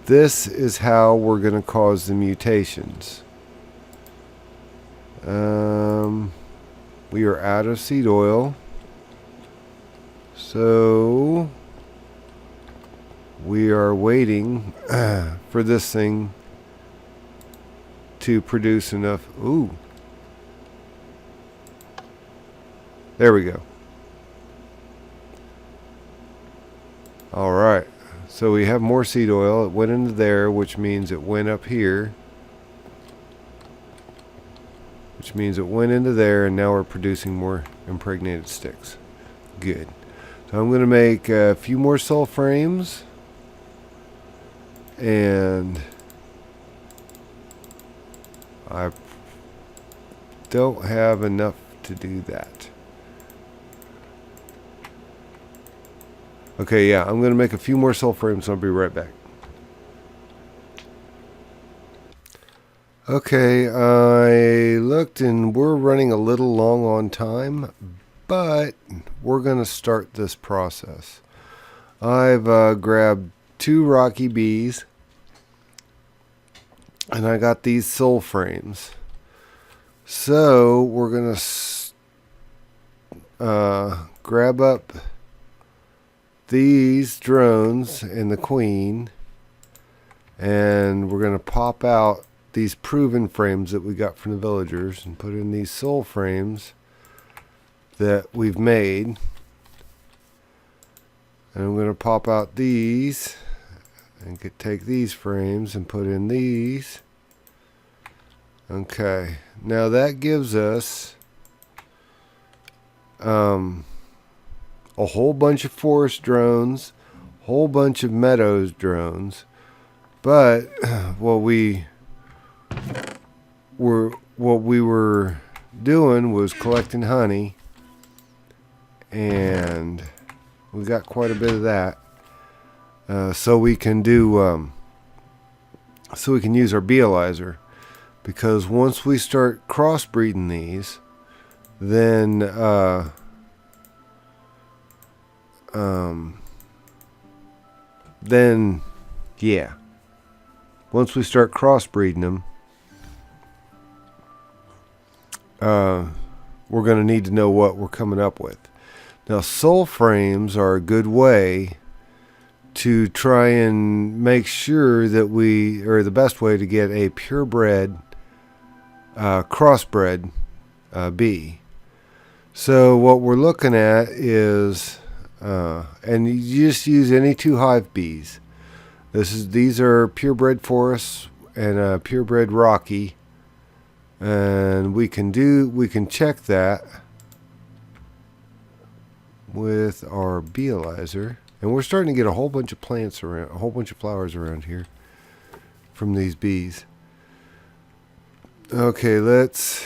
this is how we're going to cause the mutations. We are out of seed oil. So we are waiting for this thing to produce enough. Ooh. There we go. All right. So we have more seed oil. It went into there, which means it went up here. Which means it went into there, and now we're producing more impregnated sticks. Good. So I'm going to make a few more cell frames. And I don't have enough to do that. Okay, yeah, I'm going to make a few more cell frames, and I'll be right back. Okay, I looked and we're running a little long on time, but we're going to start this process. I've grabbed 2 rocky bees, and I got these soul frames. So we're going to grab up these drones and the queen, and we're going to pop out these proven frames that we got from the villagers and put in these soul frames that we've made. And I'm going to pop out these and take these frames and put in these. Okay, now that gives us a whole bunch of forest drones, a whole bunch of meadows drones, but what we were doing was collecting honey, and we got quite a bit of that, so we can do so we can use our beealyzer, because once we start crossbreeding these, then yeah, once we start crossbreeding them, we're going to need to know what we're coming up with. Now, soul frames are a good way to try and make sure that we, or the best way to get a purebred, crossbred bee. So what we're looking at is, and you just use any 2 hive bees. These are purebred forests and purebred rocky. And we can check that with our beealyzer, and we're starting to get a whole bunch of plants around, a whole bunch of flowers around here from these bees. Okay, let's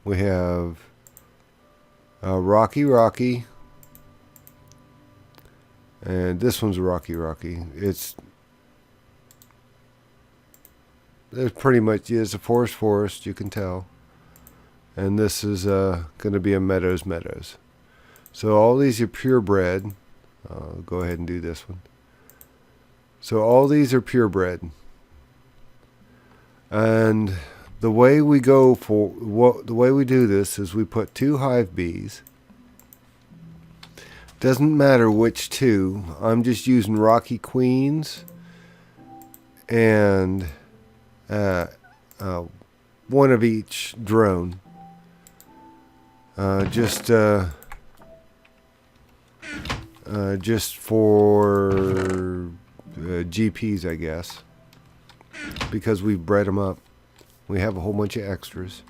we have rocky, and this one's rocky. There's pretty much is a forest, you can tell. And this is going to be a meadows. So all these are purebred. I'll go ahead and do this one. So all these are purebred. And the way we do this is we put 2 hive bees. Doesn't matter which 2. I'm just using rocky queens and one of each drone, just for GPs, I guess, because we've bred them up. We have a whole bunch of extras,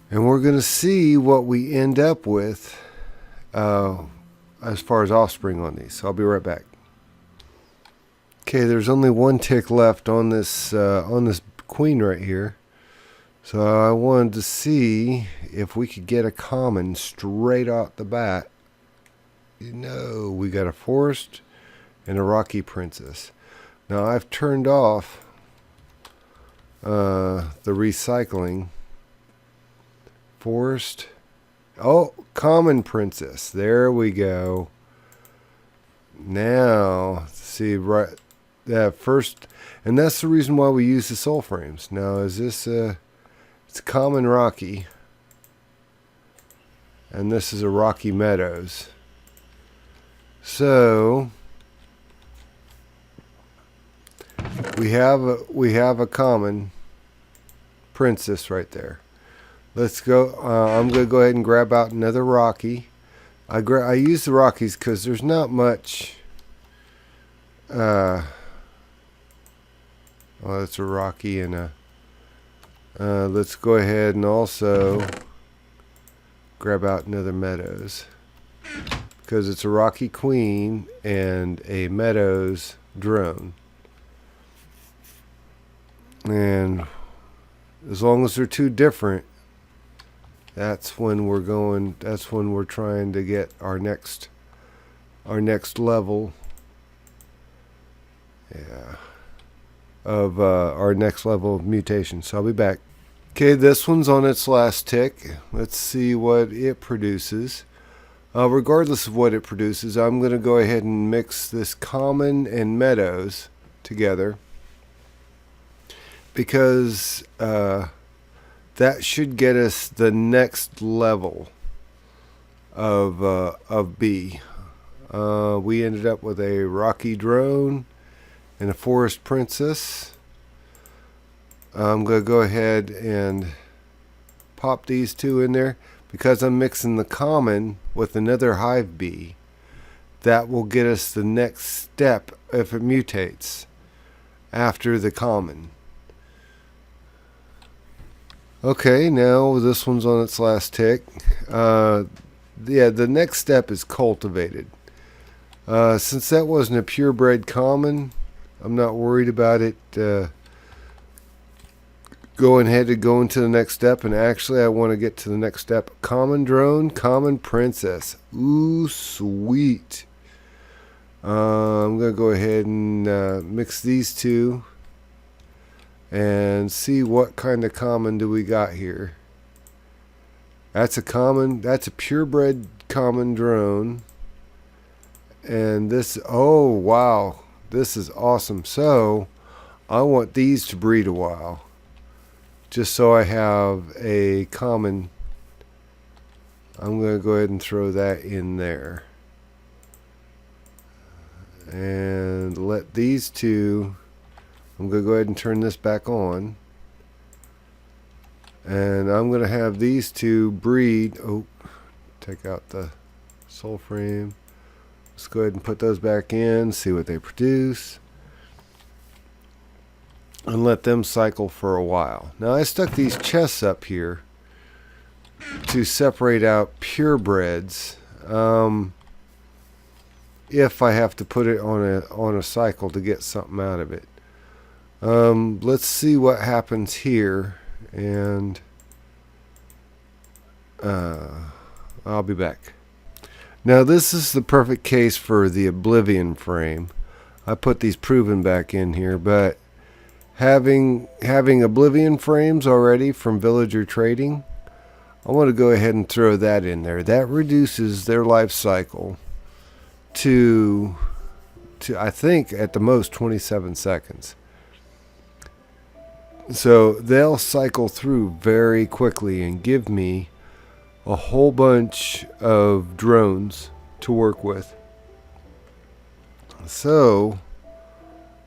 and we're going to see what we end up with as far as offspring on these. So I'll be right back. Okay, there's only 1 tick left on this queen right here. So I wanted to see if we could get a common straight out the bat. We got a forest and a rocky princess. Now I've turned off the recycling. Forest. Oh, common princess. There we go. Now, see, right, that first, and that's the reason why we use the soul frames. Now, is this it's common rocky, and this is a rocky meadows. So we have a common princess right there. Let's go. I'm going to go ahead and grab out another rocky. I use the rockies because there's not much. Well, it's a rocky and a. Let's go ahead and also grab out another meadows, because it's a rocky queen and a meadows drone. And as long as they're two different, that's when we're trying to get our next level. Yeah. Of our next level of mutation. So I'll be back. Okay, this one's on its last tick. Let's see what it produces. Regardless of what it produces, I'm going to go ahead and mix this common and meadows together, because that should get us the next level of B. We ended up with a rocky drone and a forest princess. I'm going to go ahead and pop these two in there, because I'm mixing the common with another hive bee. That will get us the next step if it mutates after the common. Okay, now this one's on its last tick. Yeah, the next step is cultivated. Since that wasn't a purebred common, I'm not worried about it going ahead to go into the next step. And actually, I want to get to the next step. Common drone, common princess. Ooh, sweet. I'm going to go ahead and mix these two and see what kind of common do we got here. That's a common, that's a purebred common drone. And this, oh wow, this is awesome. So I want these to breed a while, just so I have a common. I'm going to go ahead and throw that in there and let these two. I'm going to go ahead and turn this back on, and I'm going to have these two breed. Oh, take out the soul frame. Let's go ahead and put those back in, see what they produce, and let them cycle for a while. Now, I stuck these chests up here to separate out purebreds. If I have to put it on a cycle to get something out of it. Let's see what happens here, and I'll be back. Now, this is the perfect case for the Oblivion frame. I put these proven back in here, but having Oblivion frames already from Villager Trading, I want to go ahead and throw that in there. That reduces their life cycle to I think at the most 27 seconds. So they'll cycle through very quickly and give me a whole bunch of drones to work with. So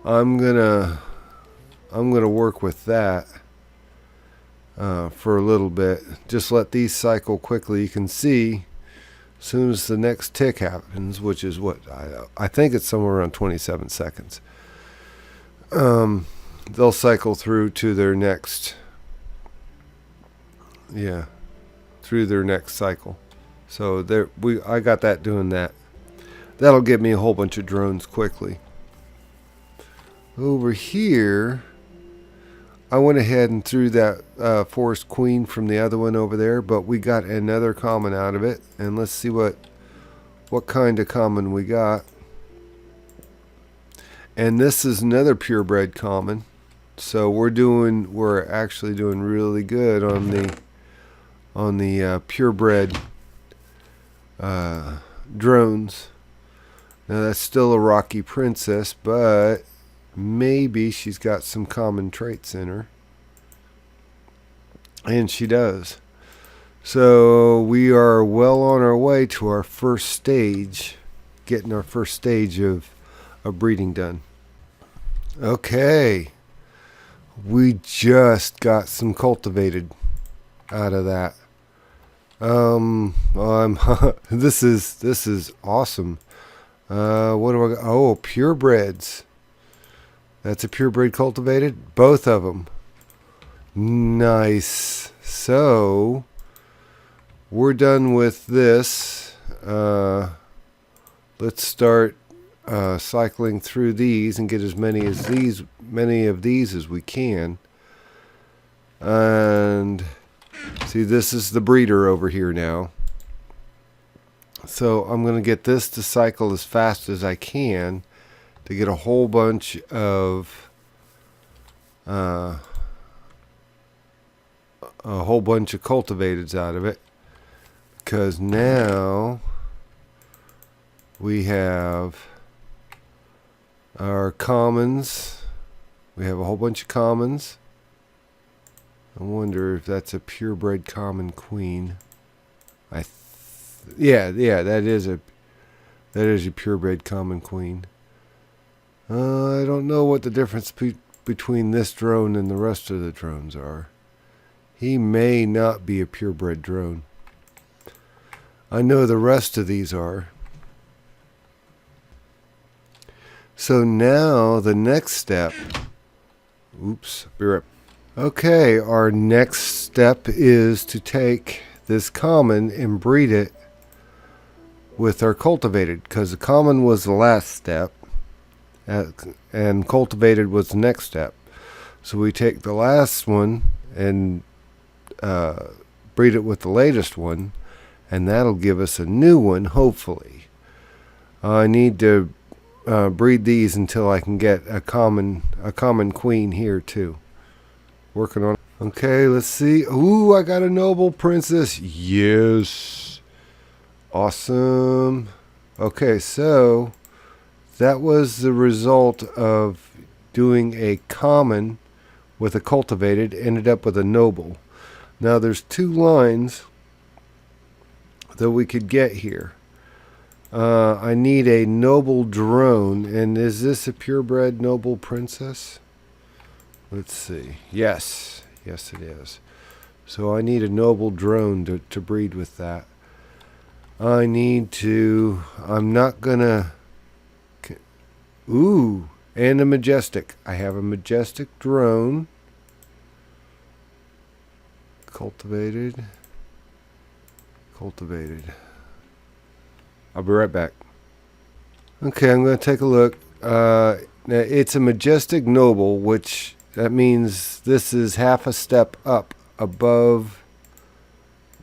I'm gonna work with that for a little bit. Just let these cycle quickly. You can see as soon as the next tick happens, which is what I think it's somewhere around 27 seconds. They'll cycle through to their next. Yeah. Through their next cycle. So I got that doing that. That'll get me a whole bunch of drones quickly. Over here, I went ahead and threw that forest queen from the other one over there, but we got another common out of it, and let's see what kind of common we got. And this is another purebred common, so we're actually doing really good on the purebred drones. Now that's still a rocky princess, but maybe she's got some common traits in her. And she does. So we are well on our way to our first stage, getting our first stage of breeding done. Okay, we just got some cultivated out of that. This is awesome. What do I got? Oh, purebreds. That's a purebred cultivated. Both of them. Nice. So we're done with this. Let's start cycling through these and get as many of these as we can. And see, this is the breeder over here now. So I'm going to get this to cycle as fast as I can to get a whole bunch of cultivateds out of it, because now we have our commons. We have a whole bunch of commons. I wonder if that's a purebred common queen. Yeah, that is a purebred common queen. I don't know what the difference between this drone and the rest of the drones are. He may not be a purebred drone. I know the rest of these are. So now the next step. Oops, be right. Okay, our next step is to take this common and breed it with our cultivated, because the common was the last step and cultivated was the next step. So we take the last one and breed it with the latest one, and that'll give us a new one, hopefully. I need to breed these until I can get a common queen here too. Working on it. Okay, let's see. Ooh, I got a noble princess. Yes. Awesome. Okay, so that was the result of doing a common with a cultivated, ended up with a noble. Now there's two lines that we could get here. I need a noble drone, and is this a purebred noble princess? Let's see. Yes it is. So I need a noble drone to breed with that. I'm not gonna, ooh, and a majestic. I have a majestic drone. Cultivated. I'll be right back. Okay, I'm going to take a look. Now it's a majestic noble, which that means this is half a step up above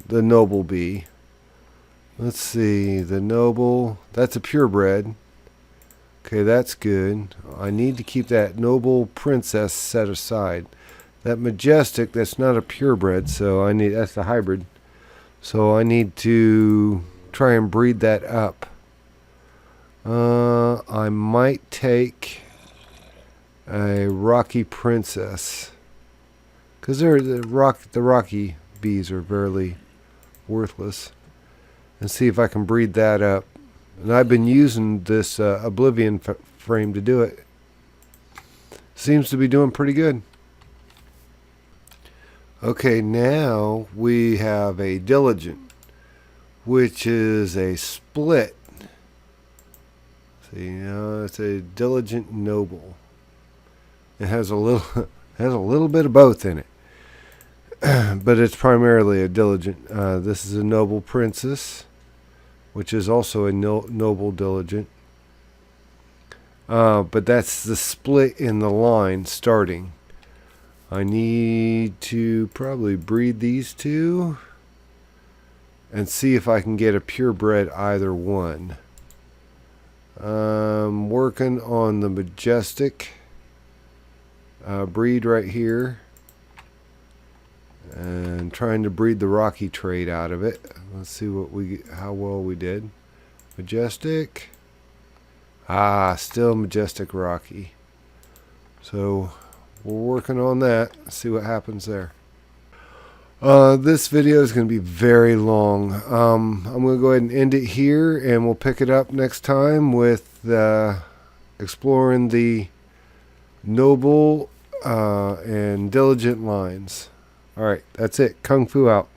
the noble bee. Let's see, the noble, that's a purebred. Okay, that's good. I need to keep that noble princess set aside. That majestic, that's not a purebred, so that's a hybrid. So I need to try and breed that up. I might take a rocky princess, because the rocky bees are fairly worthless, and see if I can breed that up. And I've been using this Oblivion frame to do it. Seems to be doing pretty good. Okay, now we have a diligent, which is a split. See, it's a diligent noble. It has a little bit of both in it, but it's primarily a diligent. This is a noble princess, which is also a noble diligent. But that's the split in the line starting. I need to probably breed these two and see if I can get a purebred either one. I'm working on the majestic breed right here and trying to breed the rocky trait out of it. Let's see how well we did. Majestic. Ah, still majestic rocky. So we're working on that. See what happens there. This video is going to be very long. I'm going to go ahead and end it here, and we'll pick it up next time with exploring the noble and diligent lines. All right, that's it. Kung Fu out.